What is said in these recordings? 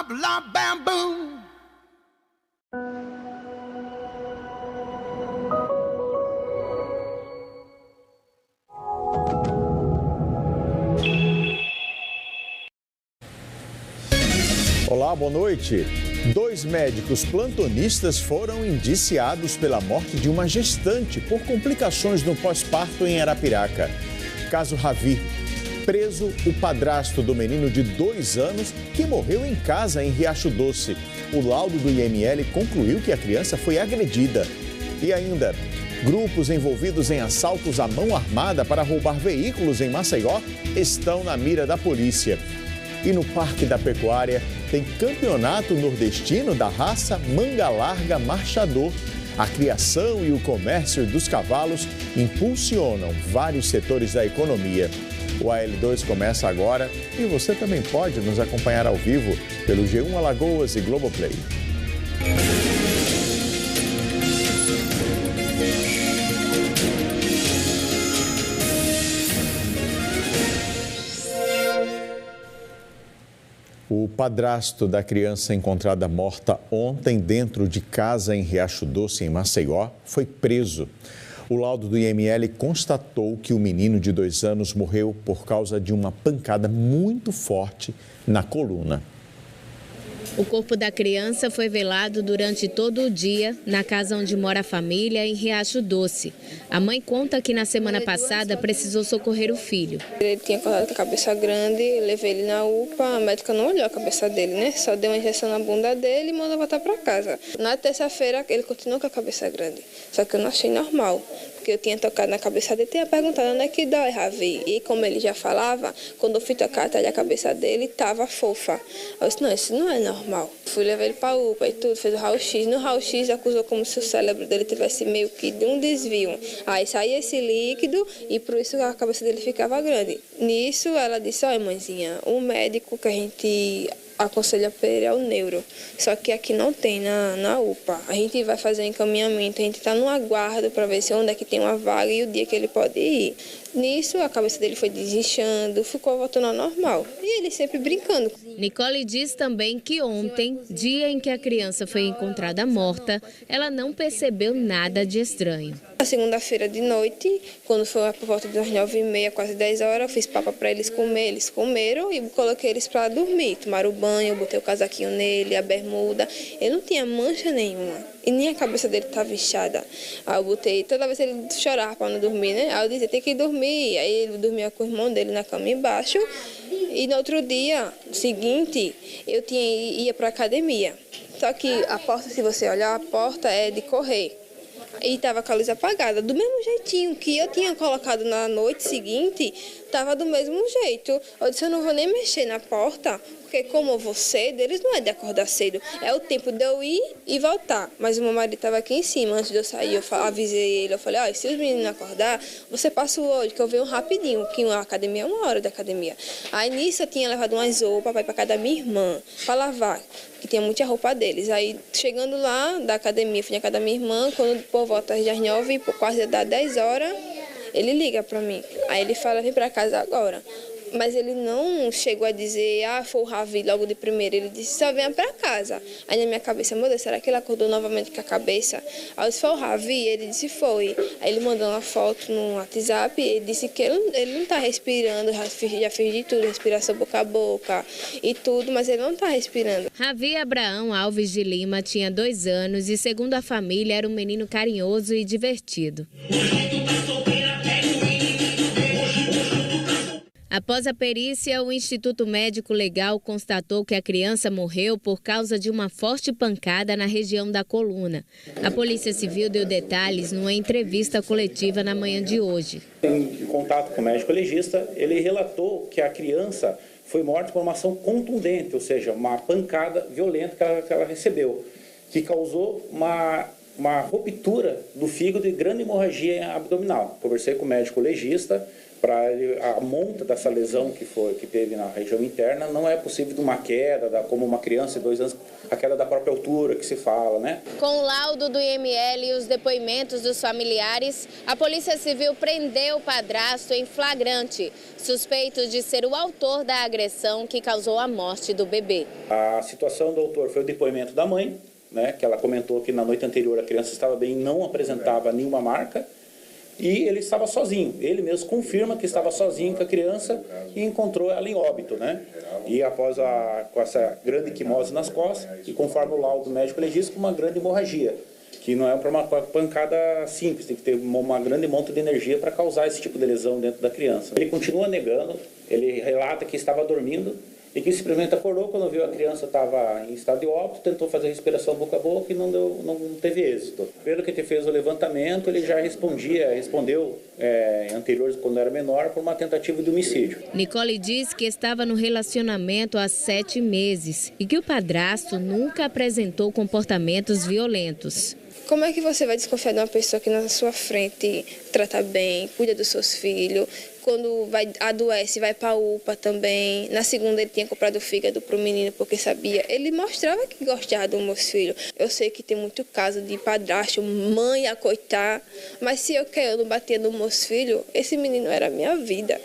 bop, lop, bam, boom. Olá, boa noite. 2 médicos plantonistas foram indiciados pela morte de uma gestante por complicações no pós-parto em Arapiraca. Caso Ravi. Preso o padrasto do menino de 2 anos que morreu em casa em Riacho Doce. O laudo do IML concluiu que a criança foi agredida. E ainda, grupos envolvidos em assaltos à mão armada para roubar veículos em Maceió estão na mira da polícia. E no Parque da Pecuária tem campeonato nordestino da raça Manga Larga Marchador. A criação e o comércio dos cavalos impulsionam vários setores da economia. O AL2 começa agora e você também pode nos acompanhar ao vivo pelo G1 Alagoas e Globoplay. O padrasto da criança encontrada morta ontem dentro de casa em Riacho Doce, em Maceió, foi preso. O laudo do IML constatou que o menino de 2 anos morreu por causa de uma pancada muito forte na coluna. O corpo da criança foi velado durante todo o dia na casa onde mora a família, em Riacho Doce. A mãe conta que na semana passada precisou socorrer o filho. Ele tinha acordado com a cabeça grande, levei ele na UPA, a médica não olhou a cabeça dele, né? Só deu uma injeção na bunda dele e mandou voltar para casa. Na terça-feira ele continuou com a cabeça grande, só que eu não achei normal. Porque eu tinha tocado na cabeça dele, tinha perguntado onde é que dói, Ravi. E como ele já falava, quando eu fui tocar atrás da cabeça dele, estava fofa. Eu disse, não, isso não é normal. Fui levar ele para a UPA e tudo, fez o raio-x. No raio-x acusou como se o cérebro dele tivesse meio que de um desvio. Aí saía esse líquido e por isso a cabeça dele ficava grande. Nisso ela disse, olha mãezinha, o médico que a gente aconselha para ele é o neuro, só que aqui não tem na UPA. A gente vai fazer um encaminhamento, a gente está no aguardo para ver se onde é que tem uma vaga e o dia que ele pode ir. Nisso, a cabeça dele foi desinchando, ficou voltando ao normal. E ele sempre brincando. Nicole diz também que ontem, dia em que a criança foi encontrada morta, ela não percebeu nada de estranho. Na segunda-feira de noite, quando foi por volta das 9h30, quase 10 horas, eu fiz papa para eles comer. Eles comeram e coloquei eles para dormir. Tomaram banho, botei o casaquinho nele, a bermuda. Ele não tinha mancha nenhuma. E nem a cabeça dele estava inchada. Aí eu botei, toda vez ele chorava para não dormir, né? Aí eu dizia, tem que dormir. Aí ele dormia com o irmão dele na cama embaixo. E no outro dia seguinte, eu ia para a academia. Só que a porta, se você olhar, a porta é de correr. E estava com a luz apagada, do mesmo jeitinho que eu tinha colocado na noite seguinte, estava do mesmo jeito. Eu disse, eu não vou nem mexer na porta, porque como eu vou cedo, eles não é de acordar cedo. É o tempo de eu ir e voltar. Mas o meu marido estava aqui em cima, antes de eu sair, eu avisei ele, eu falei, ó, se os meninos não acordar, você passa o olho, que eu venho rapidinho, que a academia é 1 hora da academia. Aí nisso eu tinha levado umas roupas para ir para casa da minha irmã, para lavar, que tinha muita roupa deles. Aí chegando lá da academia, fui na casa da minha irmã, quando por volta das 9, quase das 10 horas, ele liga para mim. Aí ele fala, vem para casa agora. Mas ele não chegou a dizer, foi o Ravi logo de primeira. Ele disse, só venha para casa. Aí na minha cabeça, meu Deus, será que ele acordou novamente com a cabeça? Aí eu disse, foi o Ravi? Ele disse, foi. Aí ele mandou uma foto no WhatsApp, ele disse que ele não está respirando, já fez de tudo, respiração boca a boca e tudo, mas ele não está respirando. Ravi Abraão Alves de Lima tinha 2 anos e, segundo a família, era um menino carinhoso e divertido. Após a perícia, o Instituto Médico Legal constatou que a criança morreu por causa de uma forte pancada na região da coluna. A Polícia Civil deu detalhes numa entrevista coletiva na manhã de hoje. Em contato com o médico legista, ele relatou que a criança foi morta por uma ação contundente, ou seja, uma pancada violenta que ela recebeu, que causou uma ruptura do fígado e grande hemorragia abdominal. Conversei com o médico legista, A monta dessa lesão que teve na região interna, não é possível de uma queda, como uma criança de 2 anos, a queda da própria altura que se fala, né? Com o laudo do IML e os depoimentos dos familiares, a Polícia Civil prendeu o padrasto em flagrante, suspeito de ser o autor da agressão que causou a morte do bebê. A situação do autor foi o depoimento da mãe, né, que ela comentou que na noite anterior a criança estava bem, não apresentava nenhuma marca. E ele estava sozinho, ele mesmo confirma que estava sozinho com a criança e encontrou ela em óbito, né? E após com essa grande quimose nas costas, e conforme o laudo médico legista, com uma grande hemorragia, que não é para uma pancada simples, tem que ter uma grande monta de energia para causar esse tipo de lesão dentro da criança. Ele continua negando, ele relata que estava dormindo, e que simplesmente acordou quando viu a criança estava em estado de óbito, tentou fazer respiração boca a boca e não teve êxito. Pelo que ele fez o levantamento, ele já respondeu anteriores, quando era menor, por uma tentativa de homicídio. Nicole diz que estava no relacionamento há 7 meses e que o padrasto nunca apresentou comportamentos violentos. Como é que você vai desconfiar de uma pessoa que na sua frente trata bem, cuida dos seus filhos, quando adoece, vai para a UPA também. Na segunda ele tinha comprado fígado para o menino porque sabia. Ele mostrava que gostava dos meus filhos. Eu sei que tem muito caso de padrasto, mãe a coitar, mas se eu não batia nos meus filhos, esse menino era a minha vida.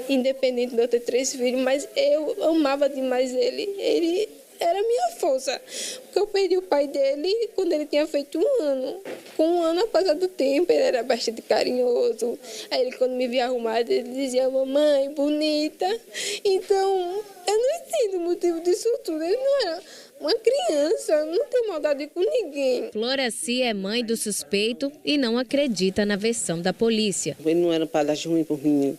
Independente de eu ter 3 filhos, mas eu amava demais ele. Ele era a minha força, porque eu perdi o pai dele quando ele tinha feito 1 ano. Com 1 ano, após do tempo, ele era bastante carinhoso. Aí ele, quando me via arrumada, ele dizia, mamãe, bonita. Então, eu não entendo o motivo disso tudo. Ele não era uma criança, não tem maldade com ninguém. Floraci é mãe do suspeito e não acredita na versão da polícia. Ele não era um padrasto ruim por menino.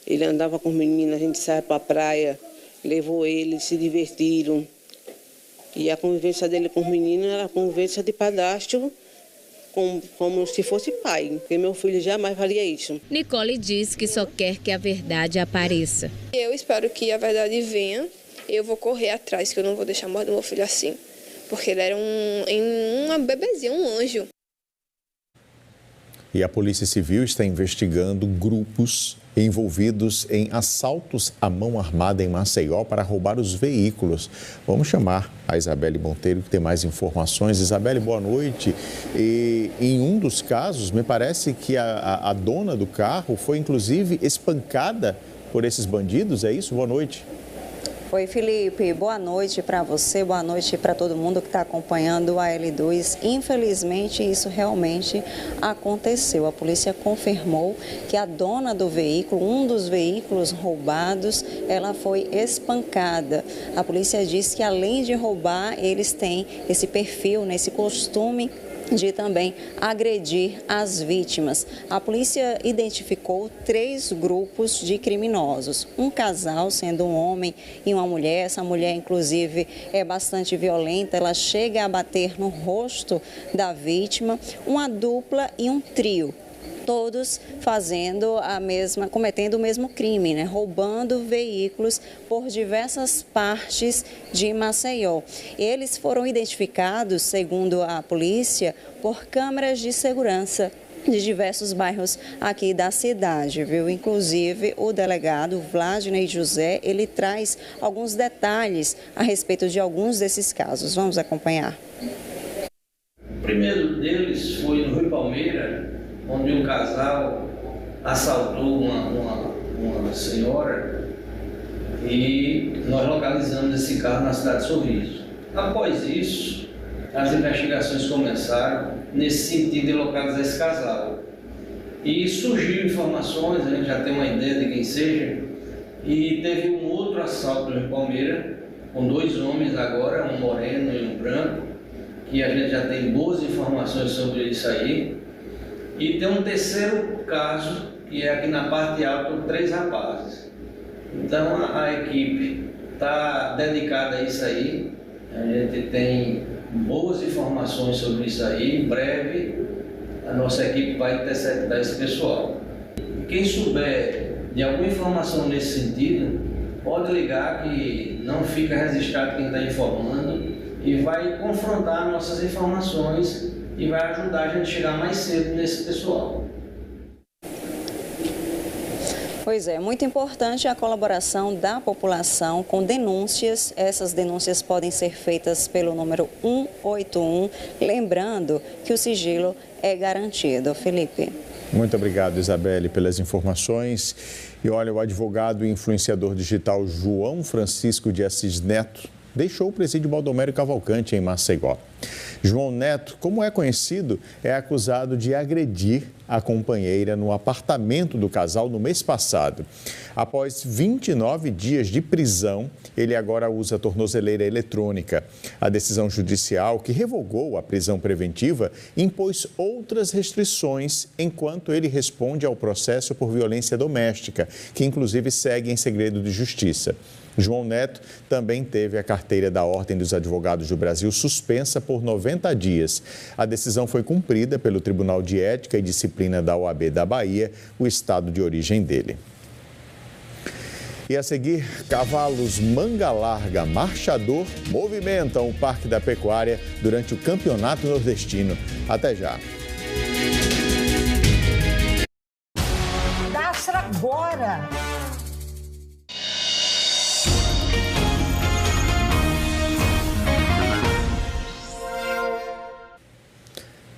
Ele andava com os meninos, a gente saia para a praia, levou ele, se divertiram. E a convivência dele com os meninos era a convivência de padrasto, como se fosse pai, porque meu filho jamais faria isso. Nicole diz que só quer que a verdade apareça. Eu espero que a verdade venha, eu vou correr atrás, que eu não vou deixar morrer meu filho assim, porque ele era um bebezinho, um anjo. E a Polícia Civil está investigando grupos envolvidos em assaltos à mão armada em Maceió para roubar os veículos. Vamos chamar a Isabelle Monteiro, que tem mais informações. Isabelle, boa noite. E em um dos casos, me parece que a dona do carro foi, inclusive, espancada por esses bandidos, é isso? Boa noite. Oi, Felipe. Boa noite para você, boa noite para todo mundo que está acompanhando a L2. Infelizmente, isso realmente aconteceu. A polícia confirmou que a dona do veículo, um dos veículos roubados, ela foi espancada. A polícia diz que, além de roubar, eles têm esse perfil, esse costume de também agredir as vítimas. A polícia identificou 3 grupos de criminosos. Um casal, sendo um homem e uma mulher. Essa mulher, inclusive, é bastante violenta. Ela chega a bater no rosto da vítima. Uma dupla e um trio. Todos cometendo o mesmo crime, roubando veículos por diversas partes de Maceió. Eles foram identificados, segundo a polícia, por câmeras de segurança de diversos bairros aqui da cidade, viu? Inclusive, o delegado Vladney José, ele traz alguns detalhes a respeito de alguns desses casos. Vamos acompanhar. O primeiro deles foi no Rio Palmeira, onde um casal assaltou uma senhora e nós localizamos esse carro na cidade de Sorriso. Após isso, as investigações começaram nesse sentido de localizar esse casal. E surgiu informações, a gente já tem uma ideia de quem seja, e teve um outro assalto no Rio Palmeira, com 2 homens agora, um moreno e um branco, que a gente já tem boas informações sobre isso aí. E tem um terceiro caso, que é aqui na parte alta, com 3 rapazes. Então a equipe está dedicada a isso aí. A gente tem boas informações sobre isso aí. Em breve a nossa equipe vai interceptar esse pessoal. Quem souber de alguma informação nesse sentido, pode ligar, que não fica registrado quem está informando, e vai confrontar nossas informações e vai ajudar a gente a chegar mais cedo nesse pessoal. Pois é, muito importante a colaboração da população com denúncias. Essas denúncias podem ser feitas pelo número 181, lembrando que o sigilo é garantido. Felipe. Muito obrigado, Isabelle, pelas informações. E olha, o advogado e influenciador digital João Francisco de Assis Neto deixou o presídio Baldomero Cavalcante, em Maceió. João Neto, como é conhecido, é acusado de agredir a companheira no apartamento do casal no mês passado. Após 29 dias de prisão, ele agora usa tornozeleira eletrônica. A decisão judicial, que revogou a prisão preventiva, impôs outras restrições enquanto ele responde ao processo por violência doméstica, que inclusive segue em segredo de justiça. João Neto também teve a carteira da Ordem dos Advogados do Brasil suspensa por 90 dias. A decisão foi cumprida pelo Tribunal de Ética e Disciplina da OAB da Bahia, o estado de origem dele. E a seguir, cavalos manga larga marchador movimentam o Parque da Pecuária durante o Campeonato Nordestino. Até já. Nasce agora!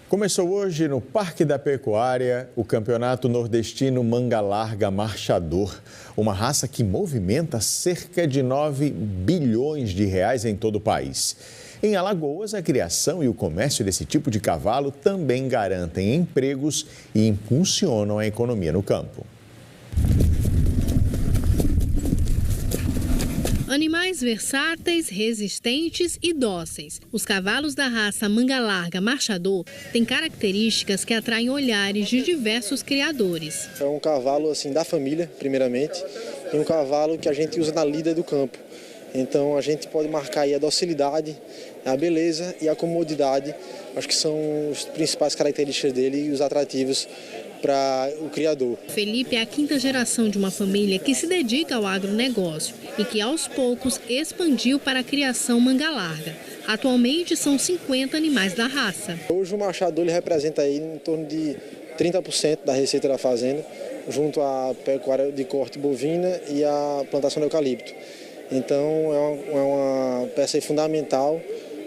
Começou hoje no Parque da Pecuária o Campeonato Nordestino Manga Larga Marchador, uma raça que movimenta cerca de 9 bilhões de reais em todo o país. Em Alagoas, a criação e o comércio desse tipo de cavalo também garantem empregos e impulsionam a economia no campo. Animais versáteis, resistentes e dóceis. Os cavalos da raça manga larga marchador têm características que atraem olhares de diversos criadores. É um cavalo assim da família, primeiramente, e um cavalo que a gente usa na lida do campo. Então a gente pode marcar aí a docilidade, a beleza e a comodidade. Acho que são as principais características dele e os atrativos para o criador. Felipe é a 5ª geração de uma família que se dedica ao agronegócio e que aos poucos expandiu para a criação manga larga. Atualmente são 50 animais da raça. Hoje o marchador ele representa aí em torno de 30% da receita da fazenda, junto à pecuária de corte bovina e à plantação de eucalipto. Então é uma peça fundamental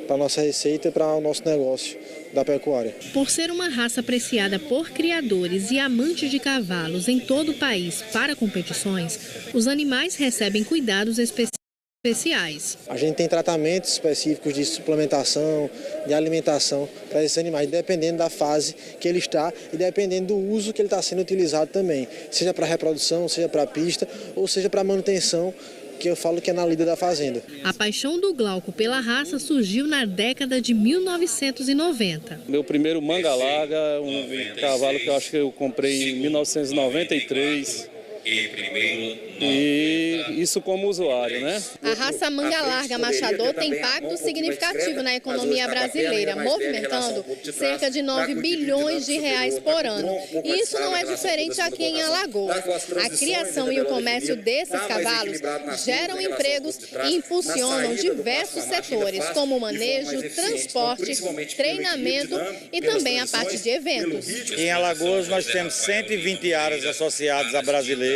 para a nossa receita e para o nosso negócio da pecuária. Por ser uma raça apreciada por criadores e amantes de cavalos em todo o país para competições, os animais recebem cuidados especiais. A gente tem tratamentos específicos de suplementação, de alimentação para esses animais, dependendo da fase que ele está e dependendo do uso que ele está sendo utilizado também, seja para reprodução, seja para pista ou seja para manutenção, que eu falo que é na lida da fazenda. A paixão do Glauco pela raça surgiu na década de 1990. Meu primeiro manga larga, um cavalo que eu acho que eu comprei em 1993. E isso como usuário, né? A raça manga larga marchador tem impacto significativo na economia brasileira, movimentando cerca de 9 bilhões de reais por ano. E isso não é diferente aqui em Alagoas. A criação e o comércio desses cavalos geram empregos e impulsionam diversos setores, como manejo, transporte, treinamento e também a parte de eventos. Em Alagoas nós temos 120 áreas associadas à brasileira,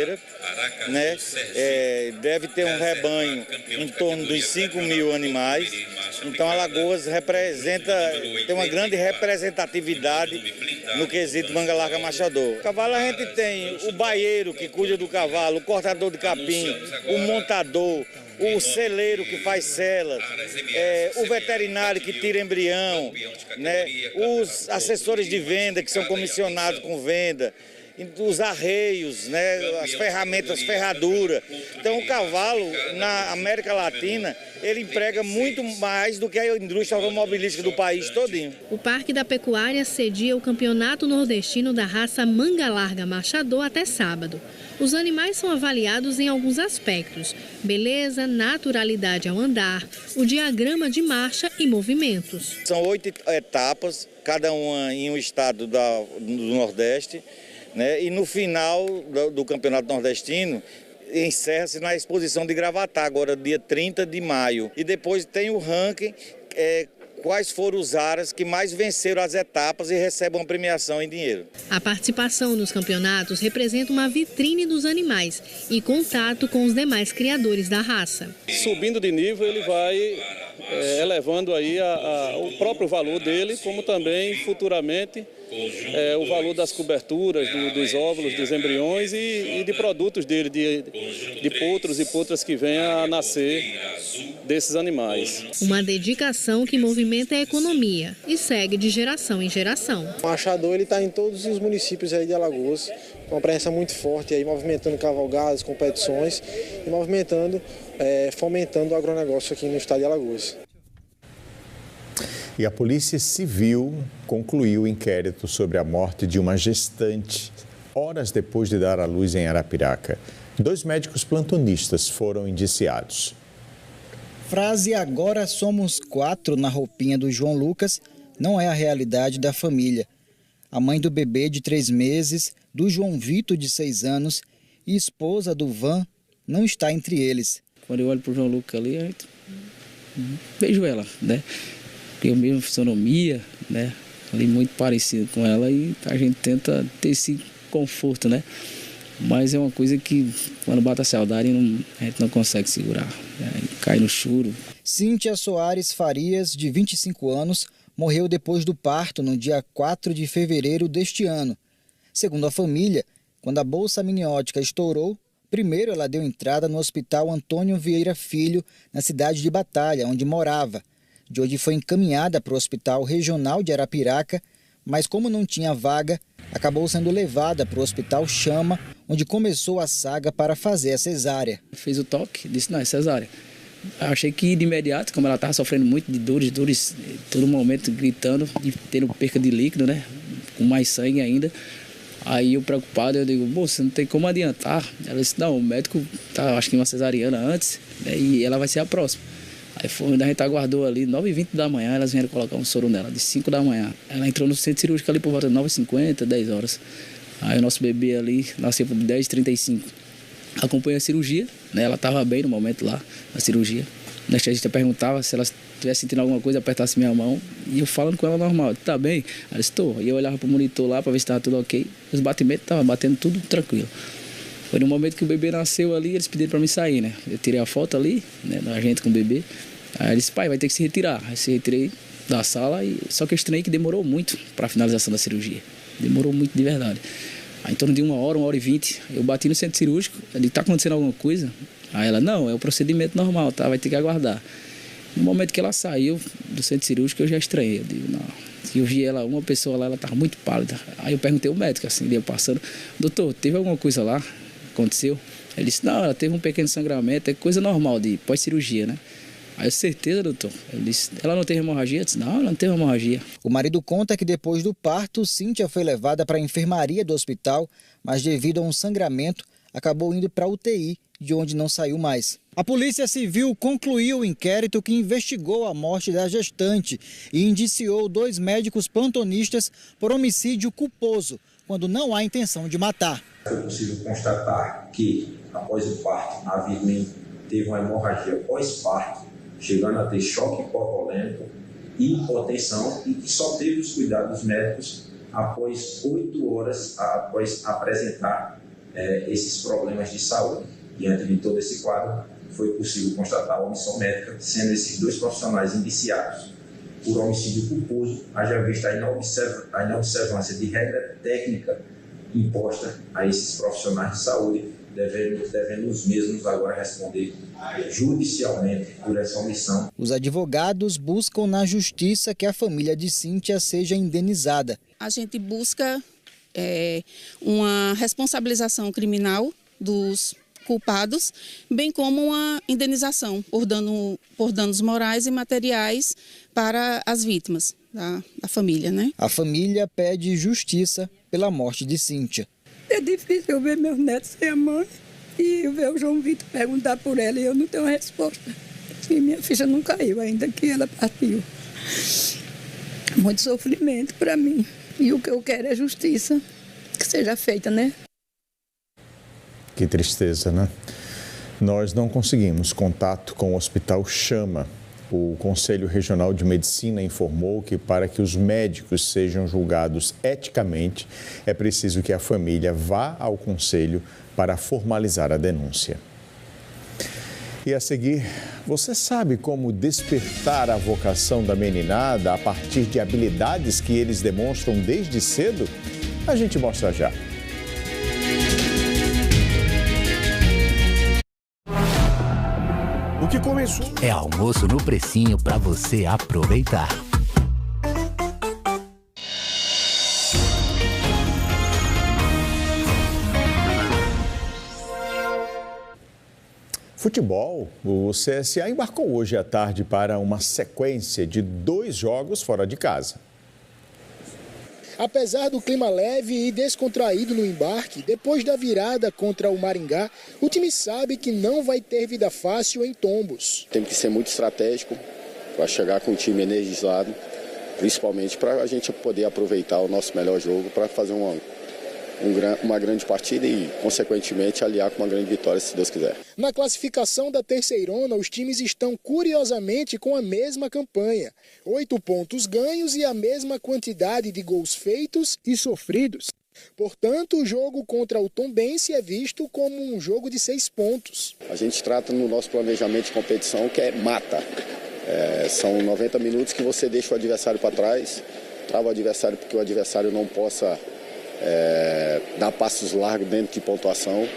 né? Deve ter um rebanho em torno dos 5.000 animais. Então Alagoas tem uma grande representatividade no quesito manga larga marchador. O cavalo a gente tem o baieiro que cuida do cavalo, o cortador de capim, o montador, o celeiro que faz celas, o veterinário que tira embrião, né? Os assessores de venda que são comissionados com venda, os arreios, né, as ferramentas, ferradura. Então o cavalo na América Latina ele emprega muito mais do que a indústria automobilística do país todinho. O Parque da Pecuária cedia o Campeonato Nordestino da raça manga larga marchador até sábado. Os animais são avaliados em alguns aspectos: beleza, naturalidade ao andar, o diagrama de marcha e movimentos. São 8 etapas, cada uma em um estado do Nordeste. Né? E no final do Campeonato Nordestino, encerra-se na exposição de Gravatá, agora dia 30 de maio. E depois tem o ranking quais foram os aras que mais venceram as etapas e recebem uma premiação em dinheiro. A participação nos campeonatos representa uma vitrine dos animais e contato com os demais criadores da raça. Subindo de nível, ele vai elevando aí o próprio valor dele, como também futuramente o valor das coberturas, dos óvulos, dos embriões e de produtos dele, de potros e potras que venham a nascer desses animais. Uma dedicação que movimenta a economia e segue de geração em geração. O machador está em todos os municípios aí de Alagoas, com uma presença muito forte, aí, movimentando cavalgadas, competições e fomentando o agronegócio aqui no estado de Alagoas. E a Polícia Civil concluiu o inquérito sobre a morte de uma gestante, horas depois de dar à luz em Arapiraca. 2 médicos plantonistas foram indiciados. Frase "agora somos 4" na roupinha do João Lucas não é a realidade da família. A mãe do bebê de 3 meses, do João Vitor de 6 anos e esposa do Van não está entre eles. Quando eu olho para o João Lucas ali, vejo ela, né? Tem a mesma fisionomia, né? Ali muito parecido com ela e a gente tenta ter esse conforto, né? Mas é uma coisa que quando bate a saudade a gente não consegue segurar, né? Cai no choro. Cíntia Soares Farias, de 25 anos, morreu depois do parto no dia 4 de fevereiro deste ano. Segundo a família, quando a bolsa amniótica estourou, primeiro ela deu entrada no Hospital Antônio Vieira Filho, na cidade de Batalha, onde morava. De onde foi encaminhada para o Hospital Regional de Arapiraca, mas como não tinha vaga, acabou sendo levada para o Hospital Chama, onde começou a saga para fazer a cesárea. Fez o toque, disse não, é cesárea. Achei que de imediato, como ela estava sofrendo muito de dores, todo momento gritando, de tendo perca de líquido, né? Com mais sangue ainda. Aí eu preocupado, eu digo, moça, não tem como adiantar. Ela disse, não, o médico tá, acho que uma cesariana antes, né, e ela vai ser a próxima. Aí foi onde a gente aguardou ali, 9h20 da manhã, elas vieram colocar um soro nela, de 5 da manhã. Ela entrou no centro cirúrgico ali por volta de 9h50, 10 horas. Aí o nosso bebê ali nasceu por 10h35. Acompanhou a cirurgia, né? Ela estava bem no momento lá, na cirurgia. O anestesista perguntava se ela estivesse sentindo alguma coisa, apertasse minha mão. E eu falando com ela normal, tá bem? Ela disse, tô. E eu olhava pro monitor lá para ver se estava tudo ok. Os batimentos estavam batendo tudo tranquilo. Foi no momento que o bebê nasceu ali, eles pediram para mim sair, né? Eu tirei a foto ali, né, da gente com o bebê. Aí ele disse, pai, vai ter que se retirar. Aí se retirei da sala, só que eu estranhei que demorou muito para a finalização da cirurgia. Demorou muito de verdade. Aí em torno de 1h20, eu bati no centro cirúrgico, eu disse, tá acontecendo alguma coisa? Aí ela, não, é o procedimento normal, tá? Vai ter que aguardar. No momento que ela saiu do centro cirúrgico, eu já estranhei. Eu digo, não. Eu vi ela, uma pessoa lá, ela estava muito pálida. Aí eu perguntei ao médico, assim, ele passando, doutor, teve alguma coisa lá? Aconteceu? Ele disse, não, ela teve um pequeno sangramento, é coisa normal de pós-cirurgia, né? Aí, certeza, doutor? Ele disse, ela não teve hemorragia? Eu disse, não, ela não teve hemorragia. O marido conta que depois do parto, Cíntia foi levada para a enfermaria do hospital, mas devido a um sangramento, acabou indo para a UTI, de onde não saiu mais. A Polícia Civil concluiu o inquérito que investigou a morte da gestante e indiciou 2 médicos plantonistas por homicídio culposo, quando não há intenção de matar. Foi possível constatar que, após o parto, a vítima teve uma hemorragia pós-parto, chegando a ter choque hipovolêmico e hipotensão, e que só teve os cuidados médicos após 8 horas após apresentar esses problemas de saúde. Diante de todo esse quadro, foi possível constatar a omissão médica, sendo esses 2 profissionais indiciados por homicídio culposo, haja vista a inobservância de regra técnica imposta a esses profissionais de saúde, devendo os mesmos agora responder judicialmente por essa omissão. Os advogados buscam na justiça que a família de Cíntia seja indenizada. A gente busca uma responsabilização criminal dos culpados, bem como uma indenização por danos morais e materiais para as vítimas da família, né? A família pede justiça pela morte de Cíntia. É difícil eu ver meus netos sem a mãe e ver o João Vitor perguntar por ela e eu não tenho resposta. E minha ficha não caiu ainda que ela partiu. Muito sofrimento para mim. E o que eu quero é justiça, que seja feita, né? Que tristeza, né? Nós não conseguimos contato com o Hospital Chama. O Conselho Regional de Medicina informou que para que os médicos sejam julgados eticamente, é preciso que a família vá ao conselho para formalizar a denúncia. E a seguir, você sabe como despertar a vocação da meninada a partir de habilidades que eles demonstram desde cedo? A gente mostra já. O que começou é almoço no precinho para você aproveitar. Futebol, o CSA embarcou hoje à tarde para uma sequência de 2 jogos fora de casa. Apesar do clima leve e descontraído no embarque, depois da virada contra o Maringá, o time sabe que não vai ter vida fácil em Tombos. Tem que ser muito estratégico para chegar com o time energizado, principalmente para a gente poder aproveitar o nosso melhor jogo para fazer uma grande partida e, consequentemente, aliar com uma grande vitória, se Deus quiser. Na classificação da Terceirona, os times estão curiosamente com a mesma campanha. 8 pontos ganhos e a mesma quantidade de gols feitos e sofridos. Portanto, o jogo contra o Tombense é visto como um jogo de 6 pontos. A gente trata no nosso planejamento de competição que é mata. São 90 minutos que você deixa o adversário para trás, trava o adversário porque o adversário não possa dar passos largos dentro de pontuação.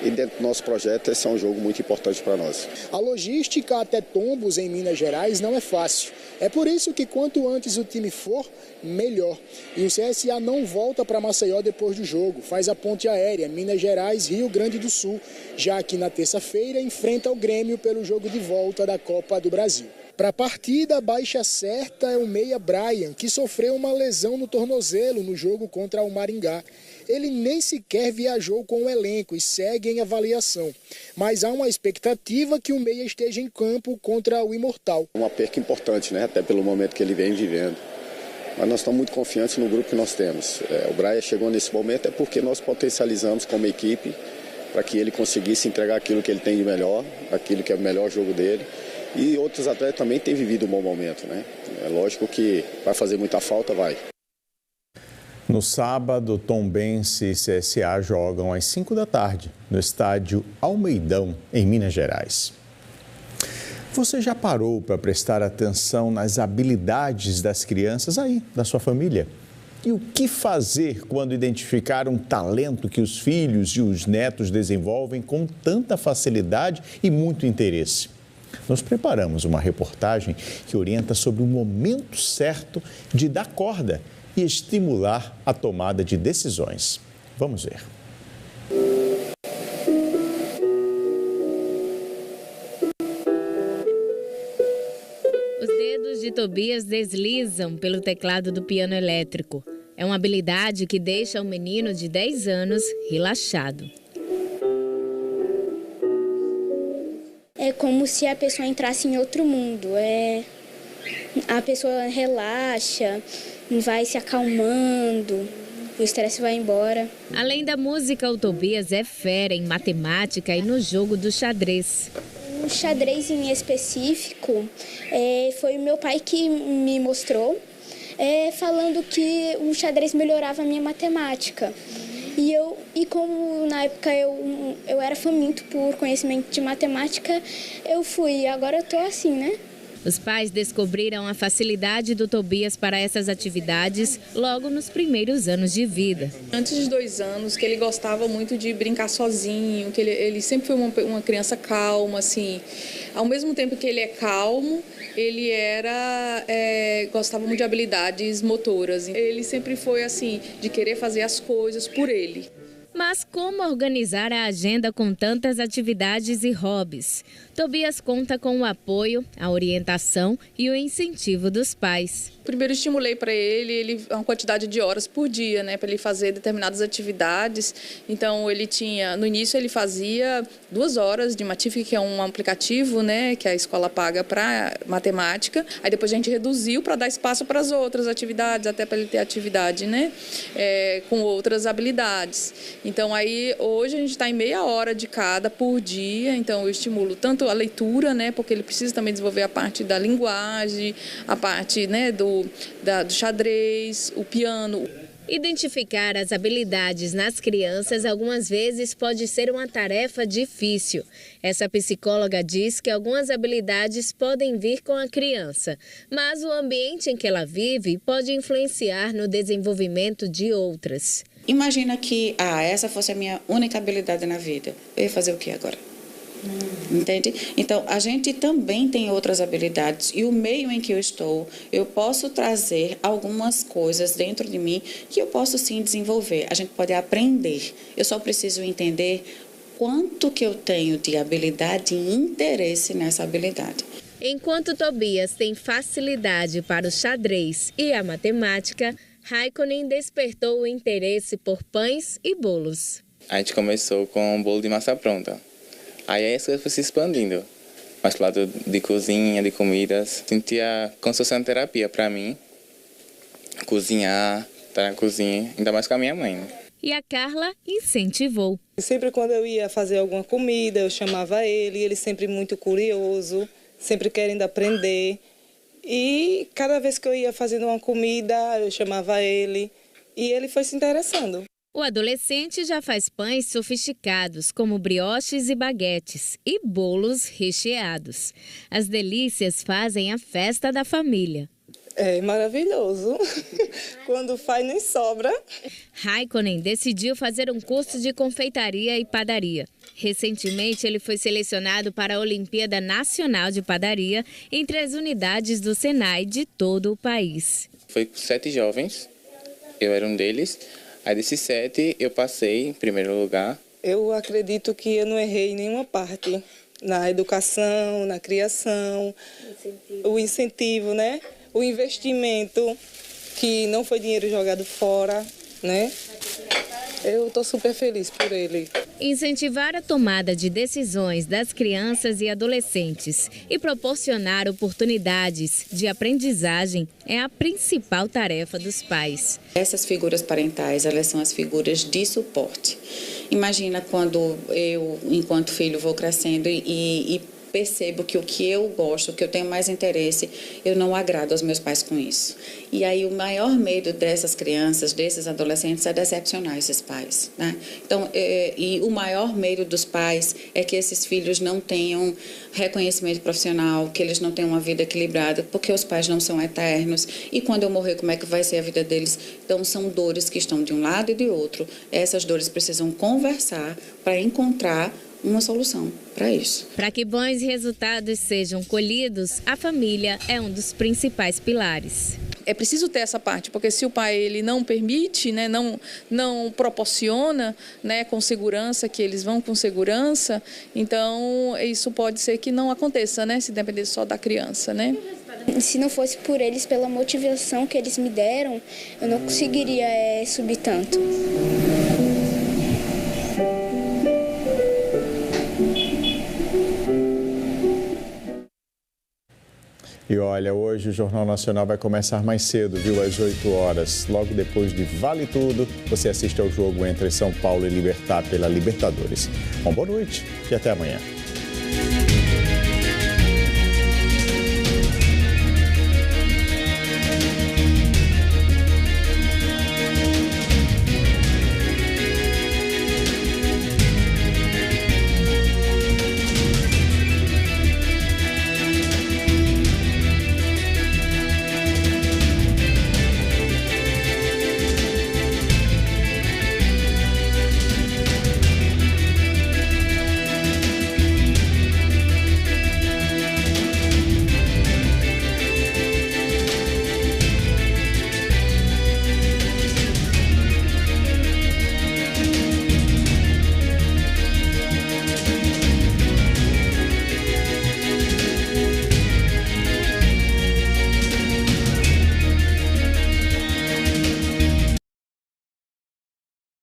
E dentro do nosso projeto, esse é um jogo muito importante para nós. A logística até Tombos, em Minas Gerais, não é fácil. É por isso que quanto antes o time for, melhor. E o CSA não volta para Maceió depois do jogo. Faz a ponte aérea Minas Gerais, Rio Grande do Sul, já que na terça-feira enfrenta o Grêmio pelo jogo de volta da Copa do Brasil. Para a partida, a baixa certa é o meia Brian, que sofreu uma lesão no tornozelo no jogo contra o Maringá. Ele nem sequer viajou com o elenco e segue em avaliação. Mas há uma expectativa que o meia esteja em campo contra o Imortal. Uma perca importante, né? Até pelo momento que ele vem vivendo. Mas nós estamos muito confiantes no grupo que nós temos. O Brian chegou nesse momento porque nós potencializamos como equipe para que ele conseguisse entregar aquilo que ele tem de melhor, aquilo que é o melhor jogo dele. E outros atletas também têm vivido um bom momento, né? É lógico que vai fazer muita falta, vai. No sábado, Tombense e CSA jogam às 5 da tarde, no estádio Almeidão, em Minas Gerais. Você já parou para prestar atenção nas habilidades das crianças aí, da sua família? E o que fazer quando identificar um talento que os filhos e os netos desenvolvem com tanta facilidade e muito interesse? Nós preparamos uma reportagem que orienta sobre o momento certo de dar corda e estimular a tomada de decisões. Vamos ver. Os dedos de Tobias deslizam pelo teclado do piano elétrico. É uma habilidade que deixa o menino de 10 anos relaxado. É como se a pessoa entrasse em outro mundo. A pessoa relaxa, vai se acalmando, o estresse vai embora. Além da música, o Tobias é fera em matemática e no jogo do xadrez. O xadrez em específico foi meu pai que me mostrou, falando que o xadrez melhorava a minha matemática. E como na época eu era faminto por conhecimento de matemática, eu fui. Agora eu tô assim, né? Os pais descobriram a facilidade do Tobias para essas atividades logo nos primeiros anos de vida. Antes de 2 anos, que ele gostava muito de brincar sozinho, que ele sempre foi uma criança calma, assim. Ao mesmo tempo que ele é calmo, ele gostava muito de habilidades motoras. Ele sempre foi assim, de querer fazer as coisas por ele. Mas como organizar a agenda com tantas atividades e hobbies? Tobias conta com o apoio, a orientação e o incentivo dos pais. Primeiro estimulei para ele uma quantidade de horas por dia, né, para ele fazer determinadas atividades. Então no início ele fazia 2 horas de Matific, que é um aplicativo, né, que a escola paga para matemática. Aí depois a gente reduziu para dar espaço para as outras atividades, até para ele ter atividade, né, com outras habilidades. Então, aí, hoje a gente está em meia hora de cada por dia, então eu estimulo tanto a leitura, né, porque ele precisa também desenvolver a parte da linguagem, a parte, né, do xadrez, o piano. Identificar as habilidades nas crianças algumas vezes pode ser uma tarefa difícil. Essa psicóloga diz que algumas habilidades podem vir com a criança, mas o ambiente em que ela vive pode influenciar no desenvolvimento de outras. Imagina que essa fosse a minha única habilidade na vida. Eu ia fazer o que agora? Entende? Então, a gente também tem outras habilidades e o meio em que eu estou, eu posso trazer algumas coisas dentro de mim que eu posso sim desenvolver. A gente pode aprender. Eu só preciso entender quanto que eu tenho de habilidade e interesse nessa habilidade. Enquanto Tobias tem facilidade para o xadrez e a matemática, Raikkonen despertou o interesse por pães e bolos. A gente começou com um bolo de massa pronta. Aí essa foi se expandindo. Mais pro lado de cozinha, de comidas. Sentia como se fosse uma terapia para mim. Cozinhar, estar na cozinha, ainda mais com a minha mãe. E a Carla incentivou. Sempre quando eu ia fazer alguma comida, eu chamava ele sempre muito curioso, sempre querendo aprender. E cada vez que eu ia fazendo uma comida, eu chamava ele e ele foi se interessando. O adolescente já faz pães sofisticados, como brioches e baguetes, e bolos recheados. As delícias fazem a festa da família. É maravilhoso. Quando faz, nem sobra. Raikkonen decidiu fazer um curso de confeitaria e padaria. Recentemente, ele foi selecionado para a Olimpíada Nacional de Padaria entre as unidades do Senai de todo o país. Foi com 7 jovens, eu era um deles. Aí desses 7 eu passei em primeiro lugar. Eu acredito que eu não errei em nenhuma parte. Na educação, na criação, o incentivo, né? O investimento, que não foi dinheiro jogado fora, né? Eu estou super feliz por ele. Incentivar a tomada de decisões das crianças e adolescentes e proporcionar oportunidades de aprendizagem é a principal tarefa dos pais. Essas figuras parentais, elas são as figuras de suporte. Imagina quando eu, enquanto filho, vou crescendo e percebo que o que eu gosto, o que eu tenho mais interesse, eu não agrado aos meus pais com isso. E aí o maior medo dessas crianças, desses adolescentes, é decepcionar esses pais, né? Então, e o maior medo dos pais é que esses filhos não tenham reconhecimento profissional, que eles não tenham uma vida equilibrada, porque os pais não são eternos. E quando eu morrer, como é que vai ser a vida deles? Então, são dores que estão de um lado e de outro. Essas dores precisam conversar para encontrar uma solução para isso. Para que bons resultados sejam colhidos, a família é um dos principais pilares. É preciso ter essa parte, porque se o pai ele não permite, né, não proporciona, né, com segurança, que eles vão com segurança, então isso pode ser que não aconteça, né, se depender só da criança, né? Se não fosse por eles, pela motivação que eles me deram, eu não conseguiria subir tanto. E olha, hoje o Jornal Nacional vai começar mais cedo, viu? Às 8 horas. Logo depois de Vale Tudo, você assiste ao jogo entre São Paulo e Libertad pela Libertadores. Bom, boa noite e até amanhã.